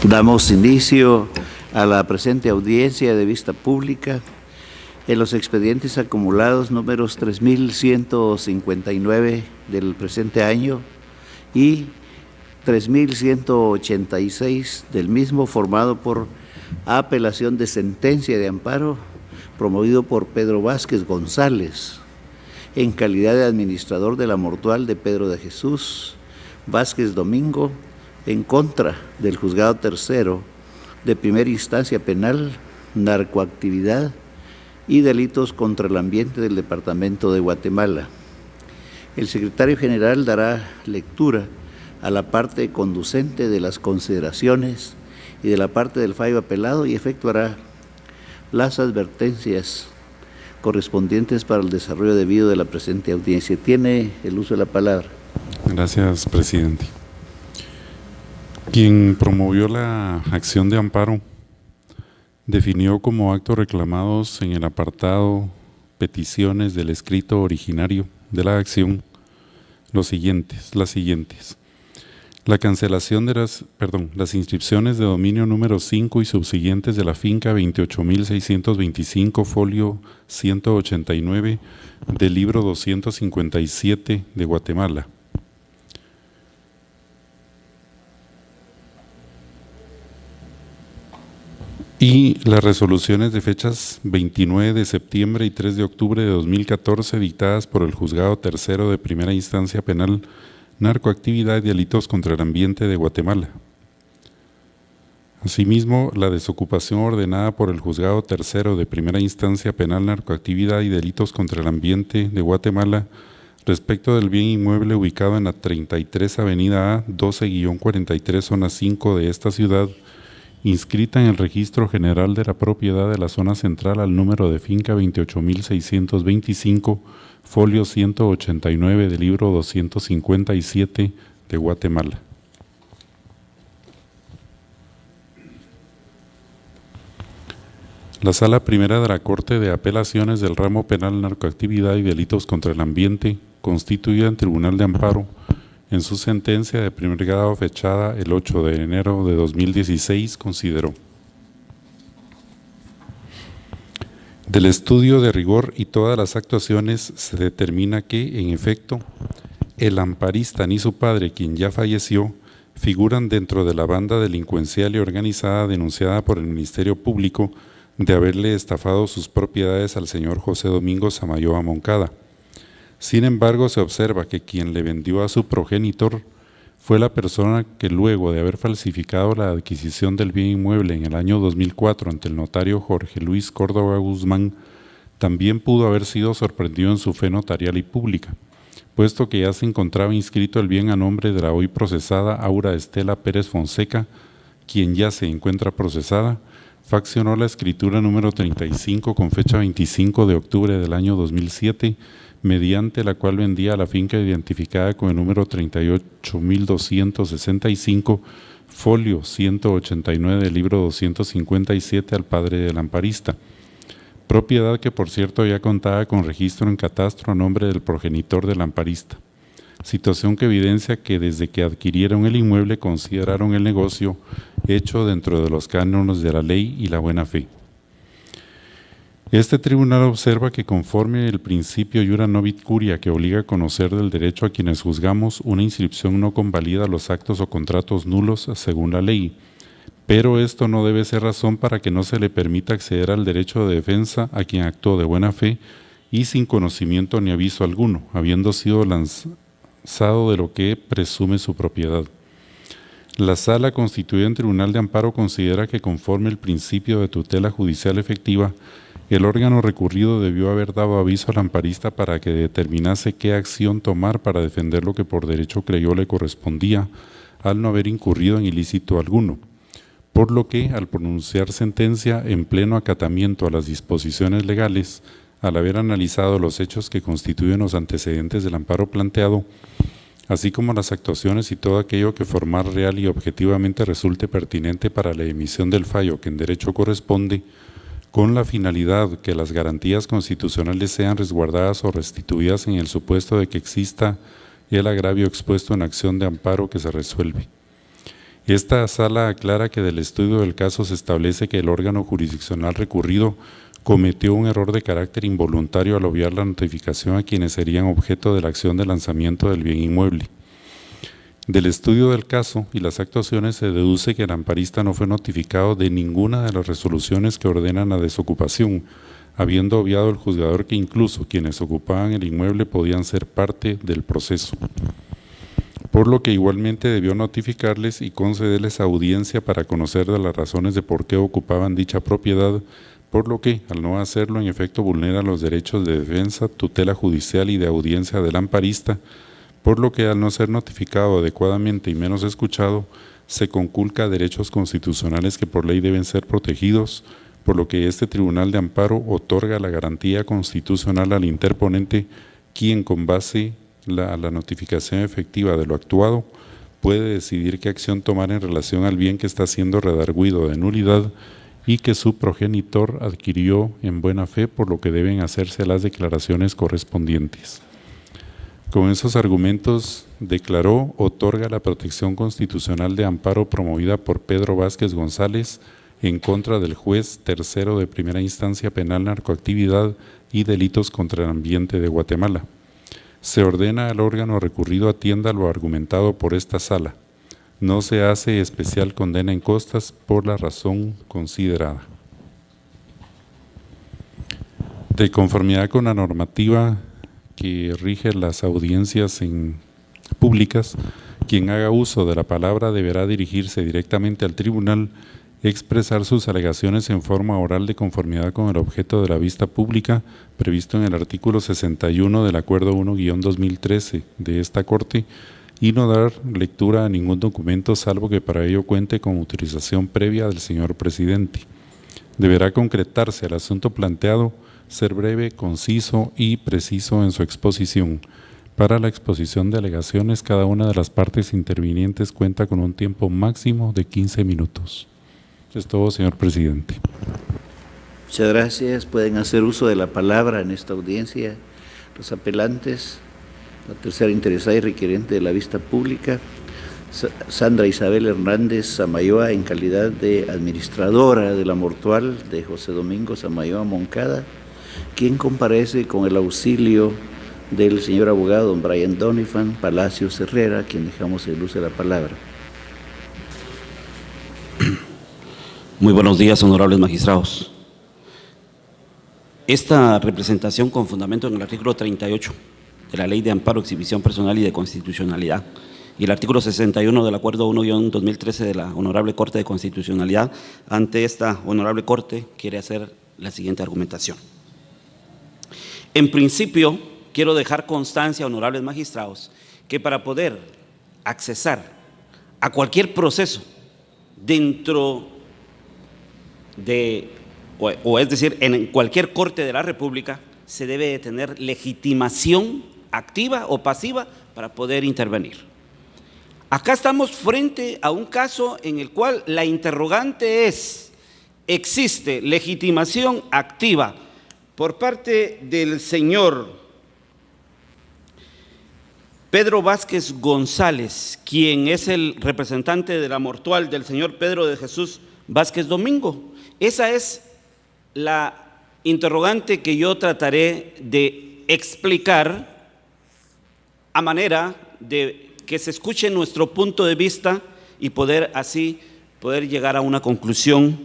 Damos inicio a la presente audiencia de vista pública en los expedientes acumulados números 3159 del presente año y 3186 del mismo, formado por apelación de sentencia de amparo promovido por Pedro Vázquez González en calidad de administrador de la mortual de Pedro de Jesús Vázquez Domingo, en contra del Juzgado Tercero de Primera Instancia Penal, Narcoactividad y Delitos contra el Ambiente del Departamento de Guatemala. El secretario general dará lectura a la parte conducente de las consideraciones y de la parte del fallo apelado y efectuará las advertencias correspondientes para el desarrollo debido de la presente audiencia. Tiene el uso de la palabra. Gracias, presidente. Quien promovió la acción de amparo definió como actos reclamados en el apartado peticiones del escrito originario de la acción las siguientes: la cancelación de las inscripciones de dominio número 5 y subsiguientes de la finca 28.625, folio 189 del libro 257 de Guatemala. Y las resoluciones de fechas 29 de septiembre y 3 de octubre de 2014 dictadas por el Juzgado Tercero de Primera Instancia Penal, Narcoactividad y Delitos contra el Ambiente de Guatemala. Asimismo, la desocupación ordenada por el Juzgado Tercero de Primera Instancia Penal, Narcoactividad y Delitos contra el Ambiente de Guatemala respecto del bien inmueble ubicado en la 33 Avenida A, 12-43, zona 5 de esta ciudad, inscrita en el Registro General de la Propiedad de la Zona Central al número de finca 28.625, folio 189 del libro 257 de Guatemala. La Sala Primera de la Corte de Apelaciones del Ramo Penal, Narcoactividad y Delitos contra el Ambiente, constituida en Tribunal de Amparo, en su sentencia de primer grado fechada el 8 de enero de 2016, consideró: del estudio de rigor y todas las actuaciones se determina que, en efecto, el amparista ni su padre, quien ya falleció, figuran dentro de la banda delincuencial y organizada denunciada por el Ministerio Público de haberle estafado sus propiedades al señor José Domingo Samayoa Moncada. Sin embargo, se observa que quien le vendió a su progenitor fue la persona que, luego de haber falsificado la adquisición del bien inmueble en el año 2004 ante el notario Jorge Luis Córdoba Guzmán, también pudo haber sido sorprendido en su fe notarial y pública, puesto que ya se encontraba inscrito el bien a nombre de la hoy procesada Aura Estela Pérez Fonseca, quien ya se encuentra procesada, faccionó la escritura número 35 con fecha 25 de octubre del año 2007, mediante la cual vendía la finca identificada con el número 38.265, folio 189 del libro 257 al padre del amparista, propiedad que por cierto ya contaba con registro en catastro a nombre del progenitor del amparista, situación que evidencia que desde que adquirieron el inmueble consideraron el negocio hecho dentro de los cánones de la ley y la buena fe. Este tribunal observa que, conforme el principio iura novit curia, que obliga a conocer del derecho a quienes juzgamos, una inscripción no convalida los actos o contratos nulos según la ley, pero esto no debe ser razón para que no se le permita acceder al derecho de defensa a quien actuó de buena fe y sin conocimiento ni aviso alguno, habiendo sido lanzado de lo que presume su propiedad. La Sala, constituida en Tribunal de Amparo, considera que, conforme el principio de tutela judicial efectiva, el órgano recurrido debió haber dado aviso al amparista para que determinase qué acción tomar para defender lo que por derecho creyó le correspondía, al no haber incurrido en ilícito alguno, por lo que, al pronunciar sentencia en pleno acatamiento a las disposiciones legales, al haber analizado los hechos que constituyen los antecedentes del amparo planteado, así como las actuaciones y todo aquello que formar real y objetivamente resulte pertinente para la emisión del fallo que en derecho corresponde, con la finalidad que las garantías constitucionales sean resguardadas o restituidas en el supuesto de que exista el agravio expuesto en acción de amparo que se resuelve. Esta sala aclara que del estudio del caso se establece que el órgano jurisdiccional recurrido cometió un error de carácter involuntario al obviar la notificación a quienes serían objeto de la acción de lanzamiento del bien inmueble. Del estudio del caso y las actuaciones se deduce que el amparista no fue notificado de ninguna de las resoluciones que ordenan la desocupación, habiendo obviado el juzgador que incluso quienes ocupaban el inmueble podían ser parte del proceso, por lo que igualmente debió notificarles y concederles audiencia para conocer de las razones de por qué ocupaban dicha propiedad, por lo que, al no hacerlo, en efecto vulnera los derechos de defensa, tutela judicial y de audiencia del amparista, por lo que al no ser notificado adecuadamente y menos escuchado, se conculca derechos constitucionales que por ley deben ser protegidos, por lo que este Tribunal de Amparo otorga la garantía constitucional al interponente, quien con base a la notificación efectiva de lo actuado, puede decidir qué acción tomar en relación al bien que está siendo redarguido de nulidad y que su progenitor adquirió en buena fe, por lo que deben hacerse las declaraciones correspondientes. Con esos argumentos, declaró, otorga la protección constitucional de amparo promovida por Pedro Vázquez González en contra del juez tercero de primera instancia penal narcoactividad y delitos contra el ambiente de Guatemala. Se ordena al órgano recurrido atienda lo argumentado por esta sala. No se hace especial condena en costas por la razón considerada. De conformidad con la normativa que rige las audiencias públicas, quien haga uso de la palabra deberá dirigirse directamente al tribunal, expresar sus alegaciones en forma oral de conformidad con el objeto de la vista pública previsto en el artículo 61 del Acuerdo 1-2013 de esta Corte y no dar lectura a ningún documento salvo que para ello cuente con autorización previa del señor presidente. Deberá concretarse el asunto planteado, ser breve, conciso y preciso en su exposición. Para la exposición de alegaciones, cada una de las partes intervinientes cuenta con un tiempo máximo de 15 minutos. Es todo, señor presidente. Muchas gracias. Pueden hacer uso de la palabra en esta audiencia los apelantes, la tercera interesada y requiriente de la vista pública, Sandra Isabel Hernández Samayoa, en calidad de administradora de la mortual de José Domingo Samayoa Moncada, quien comparece con el auxilio del señor abogado don Brian Doniphan Palacios Herrera, a quien dejamos el uso de la palabra. Muy buenos días, honorables magistrados. Esta representación con fundamento en el artículo 38 de la Ley de Amparo, Exhibición Personal y de Constitucionalidad y el artículo 61 del Acuerdo 1-2013 de la Honorable Corte de Constitucionalidad, ante esta Honorable Corte quiere hacer la siguiente argumentación. En principio, quiero dejar constancia, honorables magistrados, que para poder accesar a cualquier proceso dentro de, o es decir, en cualquier corte de la República, se debe de tener legitimación activa o pasiva para poder intervenir. Acá estamos frente a un caso en el cual la interrogante es: ¿existe legitimación activa por parte del señor Pedro Vázquez González, quien es el representante de la mortual del señor Pedro de Jesús Vázquez Domingo? Esa es la interrogante que yo trataré de explicar a manera de que se escuche nuestro punto de vista y poder llegar a una conclusión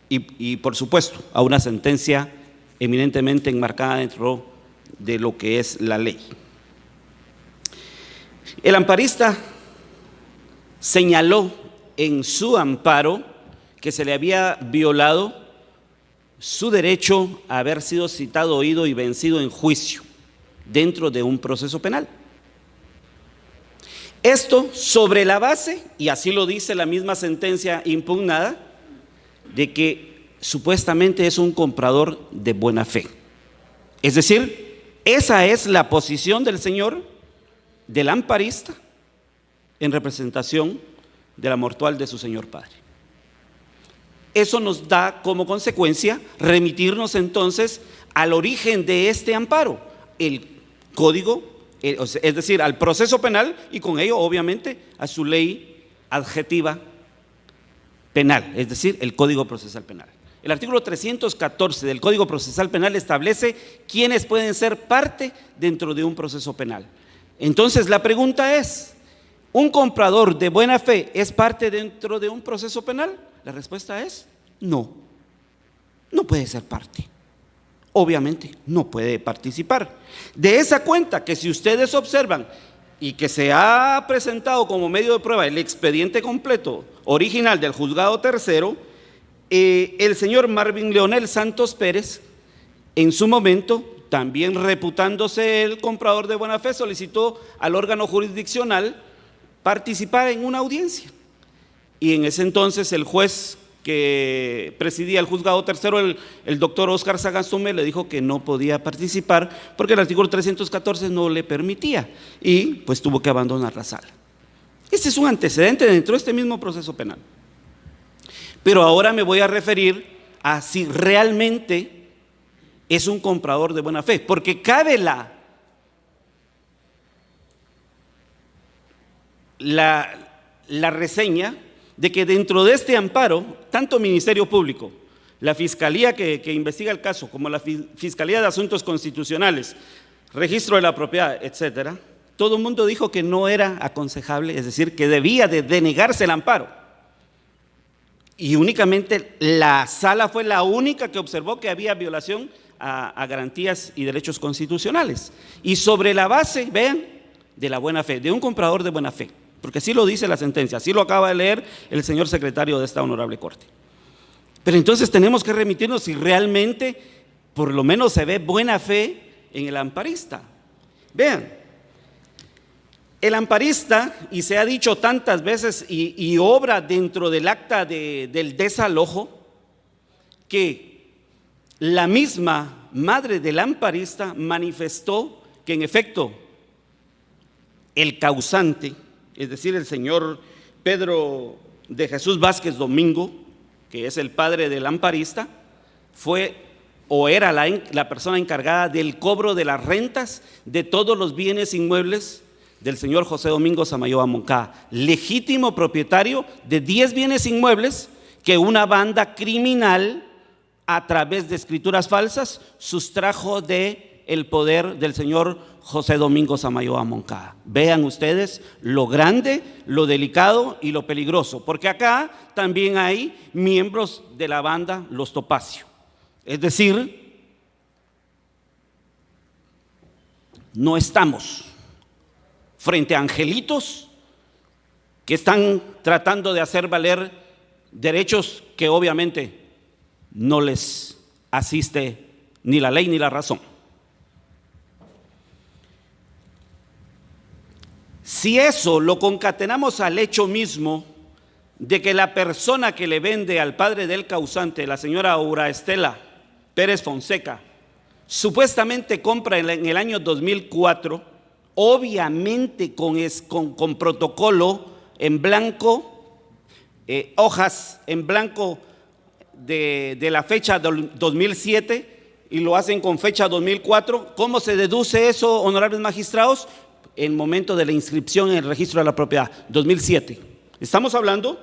y por supuesto a una sentencia eminentemente enmarcada dentro de lo que es la ley. El amparista señaló en su amparo que se le había violado su derecho a haber sido citado, oído y vencido en juicio dentro de un proceso penal. Esto sobre la base, y así lo dice la misma sentencia impugnada, de que supuestamente es un comprador de buena fe. Es decir, esa es la posición del señor, del amparista, en representación de la mortual de su señor padre. Eso nos da como consecuencia remitirnos entonces al origen de este amparo, el código, es decir, al proceso penal y con ello obviamente a su ley adjetiva penal, es decir, el Código Procesal Penal. El artículo 314 del Código Procesal Penal establece quiénes pueden ser parte dentro de un proceso penal. Entonces la pregunta es, ¿un comprador de buena fe es parte dentro de un proceso penal? La respuesta es no, no puede ser parte. Obviamente no puede participar. De esa cuenta que si ustedes observan y que se ha presentado como medio de prueba el expediente completo original del juzgado tercero, el señor Marvin Leonel Santos Pérez, en su momento, también reputándose el comprador de buena fe, solicitó al órgano jurisdiccional participar en una audiencia. Y en ese entonces el juez que presidía el juzgado tercero, el doctor Óscar Sagastume, le dijo que no podía participar porque el artículo 314 no le permitía y pues tuvo que abandonar la sala. Este es un antecedente dentro de este mismo proceso penal. Pero ahora me voy a referir a si realmente es un comprador de buena fe, porque cabe la reseña de que dentro de este amparo, tanto Ministerio Público, la Fiscalía que investiga el caso, como la Fiscalía de Asuntos Constitucionales, Registro de la Propiedad, etcétera, todo el mundo dijo que no era aconsejable, es decir, que debía de denegarse el amparo. Y únicamente la sala fue la única que observó que había violación a garantías y derechos constitucionales. Y sobre la base, vean, de la buena fe, de un comprador de buena fe, porque así lo dice la sentencia, así lo acaba de leer el señor secretario de esta honorable corte. Pero entonces tenemos que remitirnos si realmente por lo menos se ve buena fe en el amparista. Vean, el amparista, y se ha dicho tantas veces y obra dentro del acta del desalojo, que la misma madre del amparista manifestó que en efecto el causante, es decir, el señor Pedro de Jesús Vázquez Domingo, que es el padre del amparista, fue o era la persona encargada del cobro de las rentas de todos los bienes inmuebles del señor José Domingo Samayoa Moncada, legítimo propietario de 10 bienes inmuebles que una banda criminal, a través de escrituras falsas, sustrajo del poder del señor José Domingo Samayoa Moncada. Vean ustedes lo grande, lo delicado y lo peligroso, porque acá también hay miembros de la banda Los Topacio. Es decir, no estamos frente a angelitos que están tratando de hacer valer derechos que obviamente no les asiste ni la ley ni la razón. Si eso lo concatenamos al hecho mismo de que la persona que le vende al padre del causante, la señora Aura Estela Pérez Fonseca, supuestamente compra en el año 2004, obviamente con protocolo en blanco, hojas en blanco de la fecha del 2007 y lo hacen con fecha 2004. ¿Cómo se deduce eso, honorables magistrados? En el momento de la inscripción en el registro de la propiedad, 2007. Estamos hablando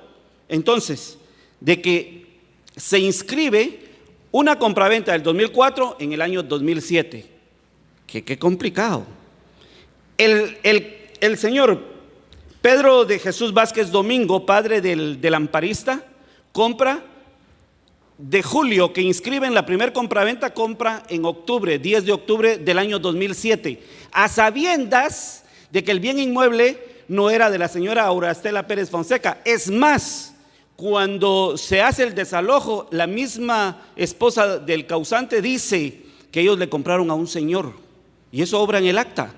entonces de que se inscribe una compraventa del 2004 en el año 2007. Qué complicado. El señor Pedro de Jesús Vázquez Domingo, padre del amparista, compra de julio, que inscriben la primer compraventa, compra en octubre, 10 de octubre del año 2007, a sabiendas de que el bien inmueble no era de la señora Aura Estela Pérez Fonseca. Es más, cuando se hace el desalojo, la misma esposa del causante dice que ellos le compraron a un señor, y eso obra en el acta.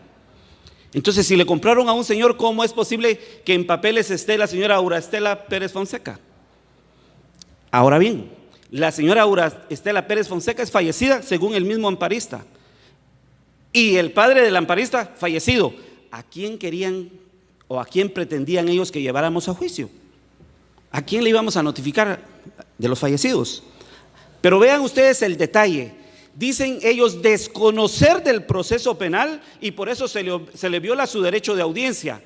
Entonces, si le compraron a un señor, ¿cómo es posible que en papeles esté la señora Aura Estela Pérez Fonseca? Ahora bien, la señora Aura Estela Pérez Fonseca es fallecida según el mismo amparista, y el padre del amparista fallecido. ¿A quién querían o a quién pretendían ellos que lleváramos a juicio? ¿A quién le íbamos a notificar de los fallecidos? Pero vean ustedes el detalle. Dicen ellos desconocer del proceso penal y por eso se le viola su derecho de audiencia.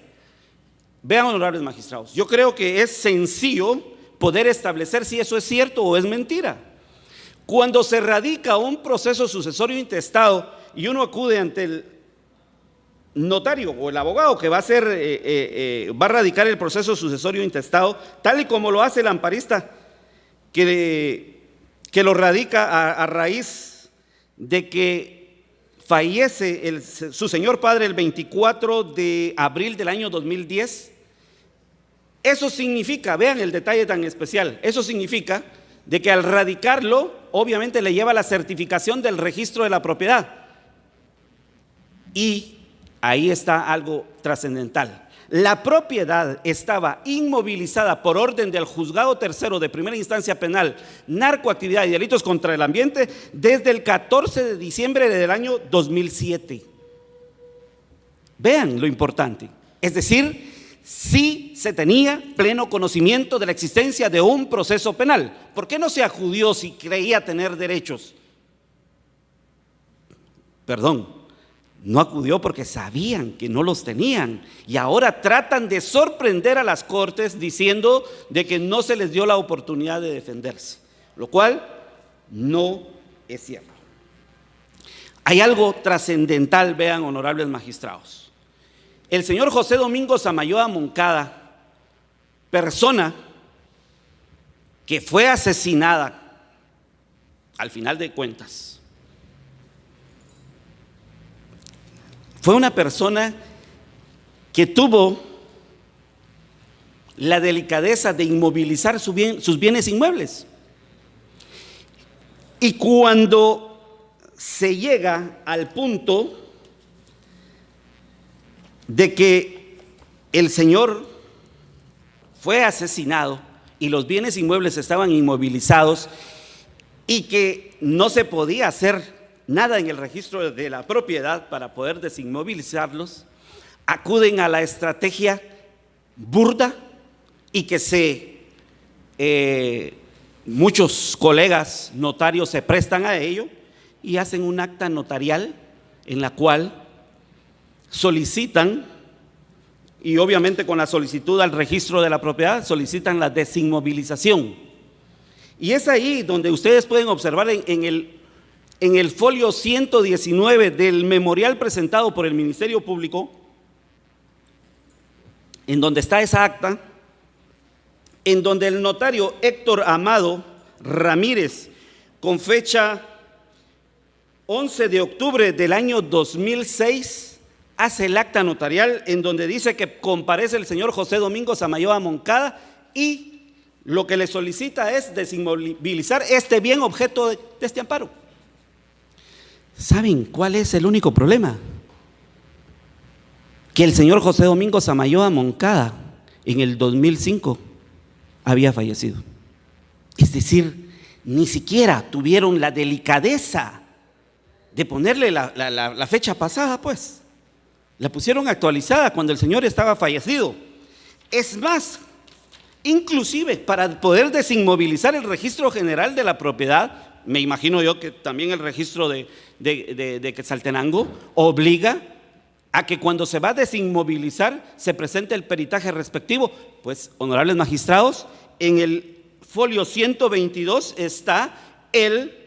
Vean, honorables magistrados, yo creo que es sencillo poder establecer si eso es cierto o es mentira. Cuando se radica un proceso sucesorio intestado y uno acude ante el notario o el abogado que va a radicar el proceso sucesorio intestado, tal y como lo hace el amparista, que lo radica a raíz de que fallece su señor padre el 24 de abril del año 2010, eso significa, vean el detalle tan especial, eso significa de que al radicarlo, obviamente le lleva la certificación del registro de la propiedad. Y ahí está algo trascendental. La propiedad estaba inmovilizada por orden del Juzgado Tercero de Primera Instancia Penal, Narcoactividad y Delitos contra el Ambiente desde el 14 de diciembre del año 2007. Vean lo importante. Es decir, sí se tenía pleno conocimiento de la existencia de un proceso penal. ¿Por qué no se acudió si creía tener derechos? No acudió porque sabían que no los tenían y ahora tratan de sorprender a las cortes diciendo de que no se les dio la oportunidad de defenderse, lo cual no es cierto. Hay algo trascendental, vean, honorables magistrados. El señor José Domingo Samayoa Moncada, persona que fue asesinada al final de cuentas, fue una persona que tuvo la delicadeza de inmovilizar sus bienes inmuebles. Y cuando se llega al punto de que el señor fue asesinado y los bienes inmuebles estaban inmovilizados y que no se podía hacer nada en el registro de la propiedad para poder desinmovilizarlos, acuden a la estrategia burda y que muchos colegas notarios se prestan a ello y hacen un acta notarial en la cual solicitan, y obviamente con la solicitud al registro de la propiedad, solicitan la desinmovilización. Y es ahí donde ustedes pueden observar en el folio 119 del memorial presentado por el Ministerio Público, en donde está esa acta, en donde el notario Héctor Amado Ramírez, con fecha 11 de octubre del año 2006, hace el acta notarial en donde dice que comparece el señor José Domingo Samayoa Moncada y lo que le solicita es desinmovilizar este bien objeto de este amparo. ¿Saben cuál es el único problema? Que el señor José Domingo Samayoa Moncada en el 2005 había fallecido. Es decir, ni siquiera tuvieron la delicadeza de ponerle la fecha pasada, pues. La pusieron actualizada cuando el señor estaba fallecido. Es más, inclusive para poder desinmovilizar el registro general de la propiedad, me imagino yo que también el registro de Quetzaltenango obliga a que cuando se va a desinmovilizar se presente el peritaje respectivo. Pues, honorables magistrados, en el folio 122 está el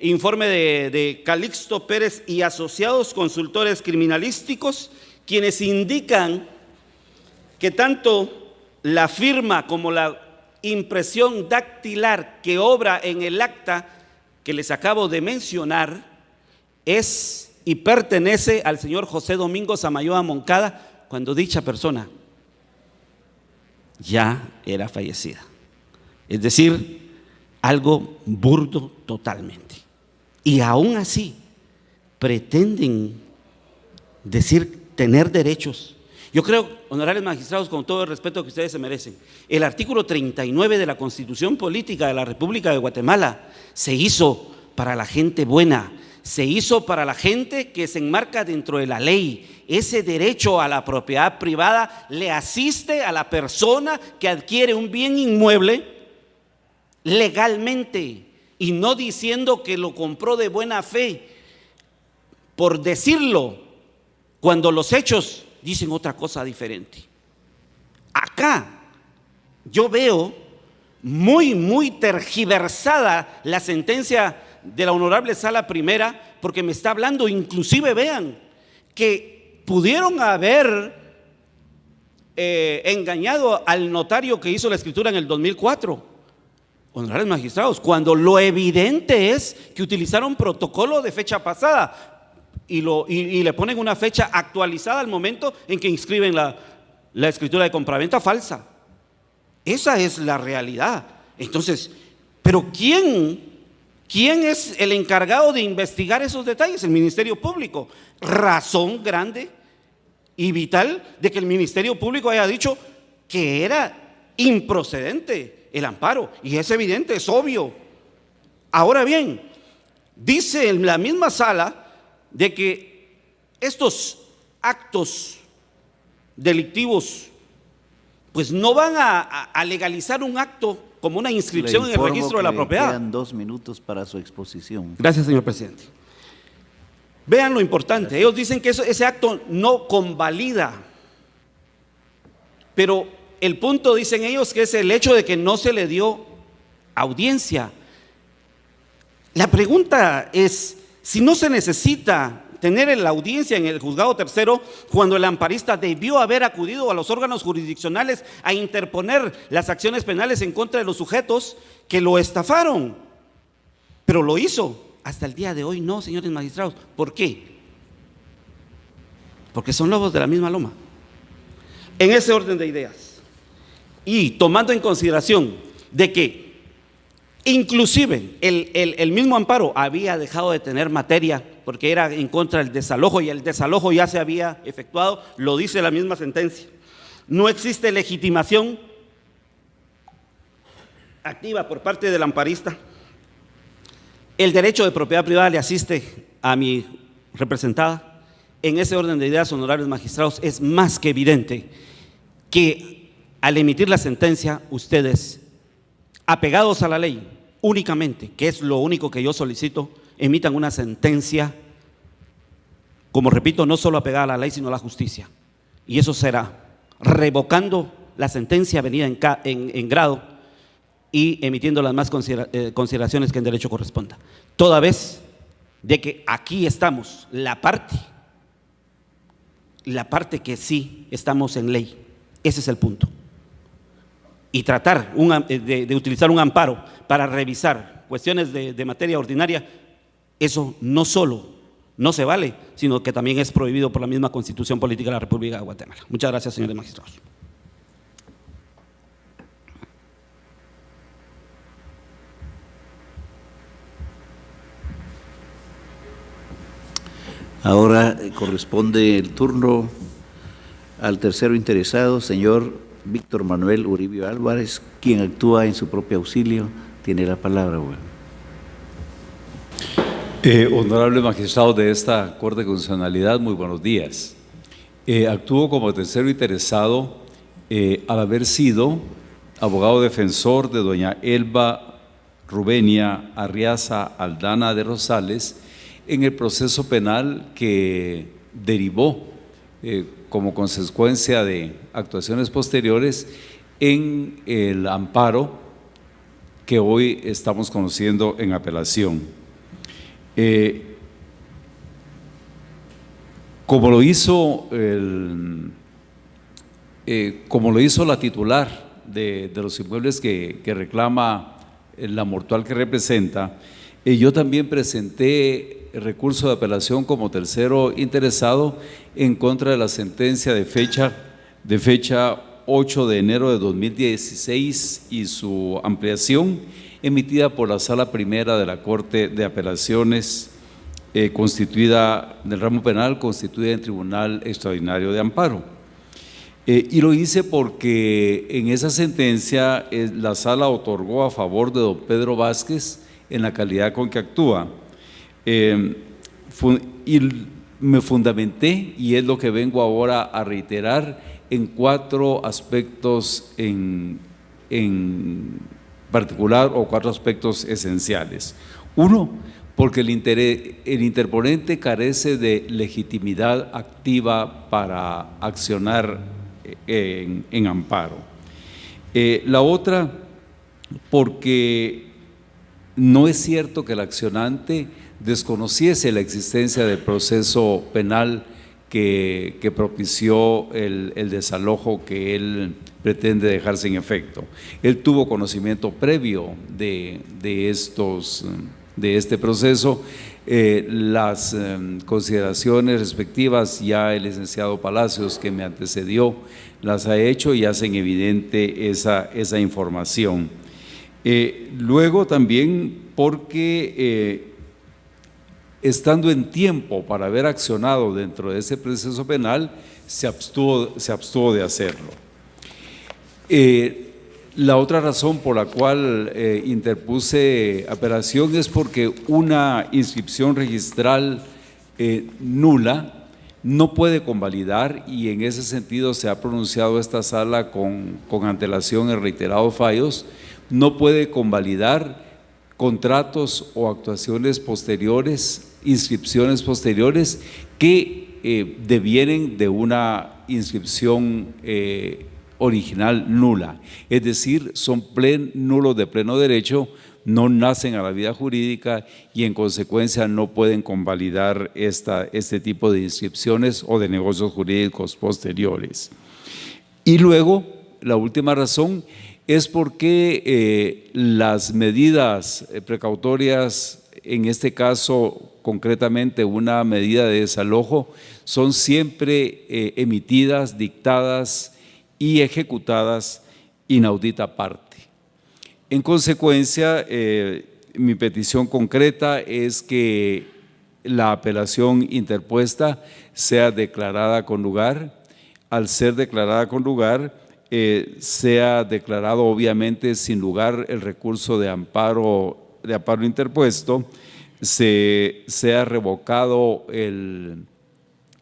informe de Calixto Pérez y asociados consultores criminalísticos, quienes indican que tanto la firma como la impresión dactilar que obra en el acta que les acabo de mencionar es y pertenece al señor José Domingo Samayoa Moncada cuando dicha persona ya era fallecida. Es decir, algo burdo totalmente. Y aún así pretenden decir tener derechos. Yo creo, honorables magistrados, con todo el respeto que ustedes se merecen, el artículo 39 de la Constitución Política de la República de Guatemala se hizo para la gente buena, se hizo para la gente que se enmarca dentro de la ley. Ese derecho a la propiedad privada le asiste a la persona que adquiere un bien inmueble legalmente y no diciendo que lo compró de buena fe, por decirlo, cuando los hechos dicen otra cosa diferente. Acá yo veo muy tergiversada la sentencia de la Honorable Sala Primera, porque me está hablando, inclusive vean, que pudieron haber engañado al notario que hizo la escritura en el 2004. Honorables magistrados, cuando lo evidente es que utilizaron protocolo de fecha pasada y le ponen una fecha actualizada al momento en que inscriben la escritura de compraventa falsa. Esa es la realidad. Entonces, pero ¿quién es el encargado de investigar esos detalles? El Ministerio Público. Razón grande y vital de que el Ministerio Público haya dicho que era improcedente el amparo, y es evidente, es obvio. Ahora bien, dice en la misma sala de que estos actos delictivos pues no van a legalizar un acto como una inscripción en el registro de la propiedad. Quedan 2 minutos para su exposición. Gracias, señor presidente. Vean lo importante. Ellos dicen que ese acto no convalida, pero el punto, dicen ellos, que es el hecho de que no se le dio audiencia. La pregunta es, si no se necesita tener la audiencia en el juzgado tercero, cuando el amparista debió haber acudido a los órganos jurisdiccionales a interponer las acciones penales en contra de los sujetos que lo estafaron, pero lo hizo. Hasta el día de hoy no, señores magistrados. ¿Por qué? Porque son lobos de la misma loma. En ese orden de ideas, y tomando en consideración de que inclusive el mismo amparo había dejado de tener materia porque era en contra del desalojo, y el desalojo ya se había efectuado, lo dice la misma sentencia. No existe legitimación activa por parte del amparista. El derecho de propiedad privada le asiste a mi representada. En ese orden de ideas, honorables magistrados, es más que evidente que al emitir la sentencia, ustedes, apegados a la ley únicamente, que es lo único que yo solicito, emitan una sentencia, como repito, no solo apegada a la ley, sino a la justicia. Y eso será revocando la sentencia venida en grado y emitiendo las más consideraciones que en derecho corresponda. Toda vez de que aquí estamos, la parte que sí estamos en ley, ese es el punto. Y tratar de utilizar un amparo para revisar cuestiones de materia ordinaria, eso no solo no se vale, sino que también es prohibido por la misma Constitución Política de la República de Guatemala. Muchas gracias, señores magistrados. Ahora corresponde el turno al tercero interesado, señor Víctor Manuel Uribe Álvarez, quien actúa en su propio auxilio. Tiene la palabra, güey. Honorables magistrados de esta Corte de Constitucionalidad, muy buenos días. Actúo como tercero interesado al haber sido abogado defensor de doña Elba Rubenia Arriaza Aldana de Rosales en el proceso penal que derivó como consecuencia de actuaciones posteriores en el amparo que hoy estamos conociendo en apelación. Como lo hizo la titular de los inmuebles que reclama la mortual que representa, yo también presenté recurso de apelación como tercero interesado en contra de la sentencia de fecha 8 de enero de 2016 y su ampliación emitida por la Sala Primera de la Corte de Apelaciones constituida del ramo penal, constituida en Tribunal Extraordinario de Amparo. Y lo hice porque en esa sentencia la Sala otorgó a favor de don Pedro Vázquez en la calidad con que actúa. Y me fundamenté, y es lo que vengo ahora a reiterar, en 4 aspectos en particular, o 4 aspectos esenciales. Uno, porque el interponente carece de legitimidad activa para accionar en amparo. La otra, porque no es cierto que el accionante desconociese la existencia del proceso penal que propició el desalojo que él pretende dejar sin efecto. Él tuvo conocimiento previo de este proceso. Las consideraciones respectivas ya el licenciado Palacios, que me antecedió, las ha hecho y hacen evidente esa información. Luego también porque estando en tiempo para haber accionado dentro de ese proceso penal, se abstuvo de hacerlo. La otra razón por la cual interpuse apelación es porque una inscripción registral nula no puede convalidar, y en ese sentido se ha pronunciado esta sala con antelación en reiterados fallos, no puede convalidar contratos o actuaciones posteriores, inscripciones posteriores que devienen de una inscripción original nula, es decir, son nulos de pleno derecho, no nacen a la vida jurídica y en consecuencia no pueden convalidar este tipo de inscripciones o de negocios jurídicos posteriores. Y luego, la última razón es porque las medidas precautorias, en este caso concretamente una medida de desalojo, son siempre emitidas, dictadas y ejecutadas inaudita parte. En consecuencia, mi petición concreta es que la apelación interpuesta sea declarada con lugar. Al ser declarada con lugar, sea declarado obviamente sin lugar el recurso de amparo interpuesto, sea revocado el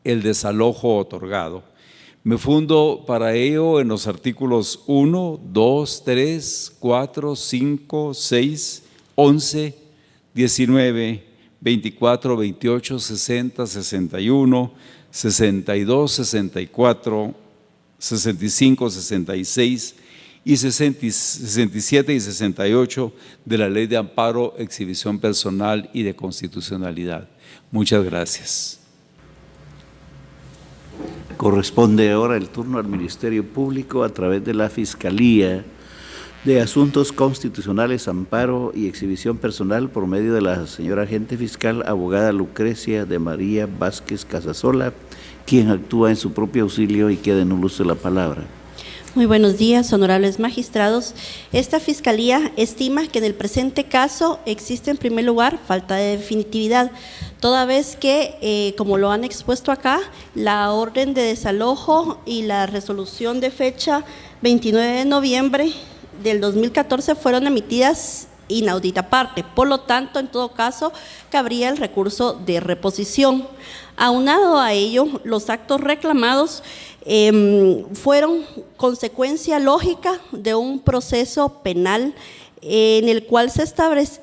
desalojo otorgado. Me fundo para ello en los artículos 1, 2, 3, 4, 5, 6, 11, 19, 24, 28, 60, 61, 62, 64, 65, 66 y 67 y 68 de la Ley de Amparo, Exhibición Personal y de Constitucionalidad. Muchas gracias. Corresponde ahora el turno al Ministerio Público a través de la Fiscalía de Asuntos Constitucionales, Amparo y Exhibición Personal por medio de la señora agente fiscal, abogada Lucrecia de María Vázquez Casasola, quien actúa en su propio auxilio y queda en uso de la palabra. Muy buenos días, honorables magistrados. Esta Fiscalía estima que en el presente caso existe en primer lugar falta de definitividad, toda vez que, como lo han expuesto acá, la orden de desalojo y la resolución de fecha 29 de noviembre del 2014 fueron emitidas inaudita parte. Por lo tanto, en todo caso, cabría el recurso de reposición. Aunado a ello, los actos reclamados fueron consecuencia lógica de un proceso penal en el cual se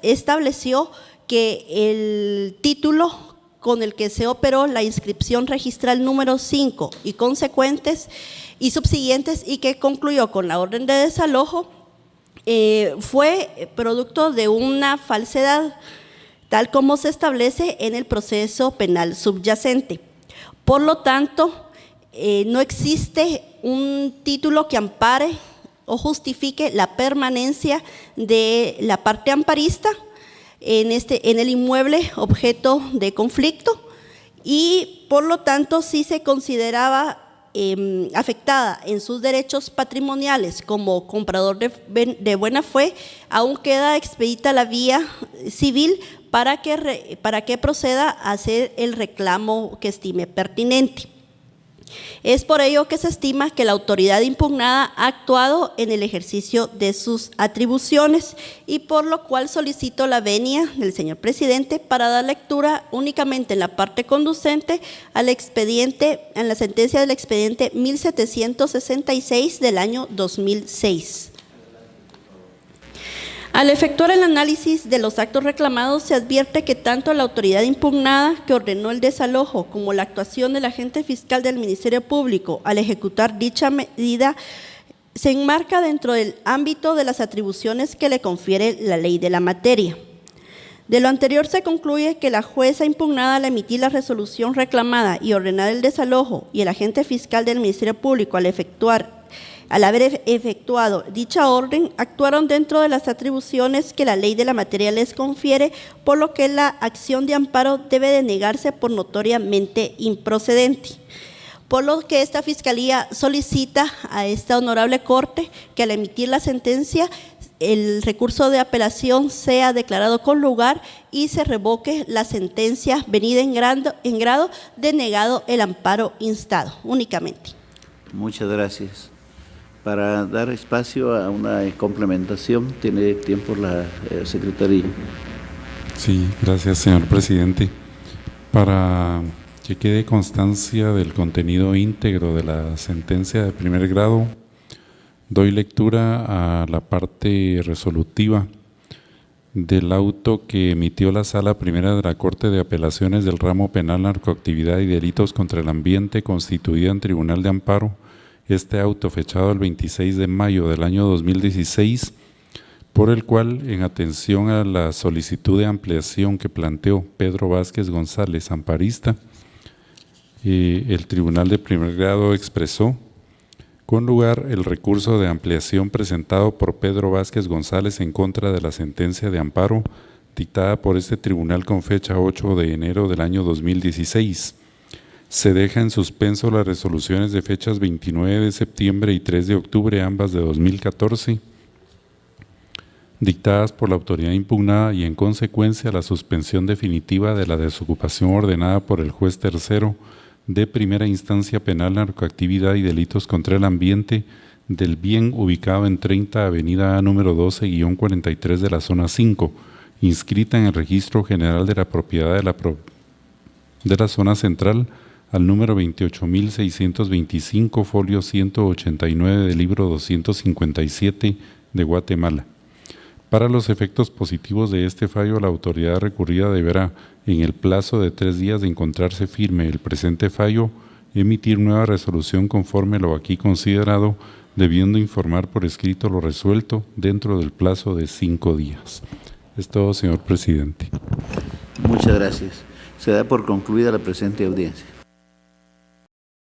estableció que el título con el que se operó la inscripción registral número 5 y consecuentes y subsiguientes, y que concluyó con la orden de desalojo, fue producto de una falsedad, tal como se establece en el proceso penal subyacente. Por lo tanto, no existe un título que ampare o justifique la permanencia de la parte amparista en el inmueble objeto de conflicto, y por lo tanto sí se consideraba afectada en sus derechos patrimoniales como comprador de buena fe. Aún queda expedita la vía civil para que proceda a hacer el reclamo que estime pertinente. Es por ello que se estima que la autoridad impugnada ha actuado en el ejercicio de sus atribuciones, y por lo cual solicito la venia del señor presidente para dar lectura únicamente en la parte conducente al expediente, en la sentencia del expediente 1766 del año 2006. Al efectuar el análisis de los actos reclamados, se advierte que tanto la autoridad impugnada que ordenó el desalojo como la actuación del agente fiscal del Ministerio Público al ejecutar dicha medida se enmarca dentro del ámbito de las atribuciones que le confiere la ley de la materia. De lo anterior se concluye que la jueza impugnada al emitir la resolución reclamada y ordenar el desalojo y el agente fiscal del Ministerio Público al haber efectuado dicha orden, actuaron dentro de las atribuciones que la ley de la materia les confiere, por lo que la acción de amparo debe denegarse por notoriamente improcedente. Por lo que esta Fiscalía solicita a esta honorable Corte que al emitir la sentencia, el recurso de apelación sea declarado con lugar y se revoque la sentencia venida en grado denegado el amparo instado únicamente. Muchas gracias. Para dar espacio a una complementación, tiene tiempo la Secretaría. Sí, gracias, señor presidente. Para que quede constancia del contenido íntegro de la sentencia de primer grado, doy lectura a la parte resolutiva del auto que emitió la Sala Primera de la Corte de Apelaciones del Ramo Penal, Narcoactividad y Delitos contra el Ambiente, constituida en Tribunal de Amparo. Este auto, fechado el 26 de mayo del año 2016, por el cual, en atención a la solicitud de ampliación que planteó Pedro Vázquez González, amparista, el Tribunal de Primer Grado expresó con lugar el recurso de ampliación presentado por Pedro Vázquez González en contra de la sentencia de amparo dictada por este tribunal con fecha 8 de enero del año 2016. Se deja en suspenso las resoluciones de fechas 29 de septiembre y 3 de octubre, ambas de 2014, dictadas por la autoridad impugnada, y en consecuencia la suspensión definitiva de la desocupación ordenada por el juez tercero de primera instancia penal, narcoactividad y delitos contra el ambiente del bien ubicado en 30 Avenida A número 12-43 de la zona 5, inscrita en el Registro General de la Propiedad de la zona central al número 28.625, folio 189 del libro 257 de Guatemala. Para los efectos positivos de este fallo, la autoridad recurrida deberá, en el plazo de 3 días de encontrarse firme el presente fallo, emitir nueva resolución conforme lo aquí considerado, debiendo informar por escrito lo resuelto dentro del plazo de 5 días. Es todo, señor presidente. Muchas gracias. Se da por concluida la presente audiencia.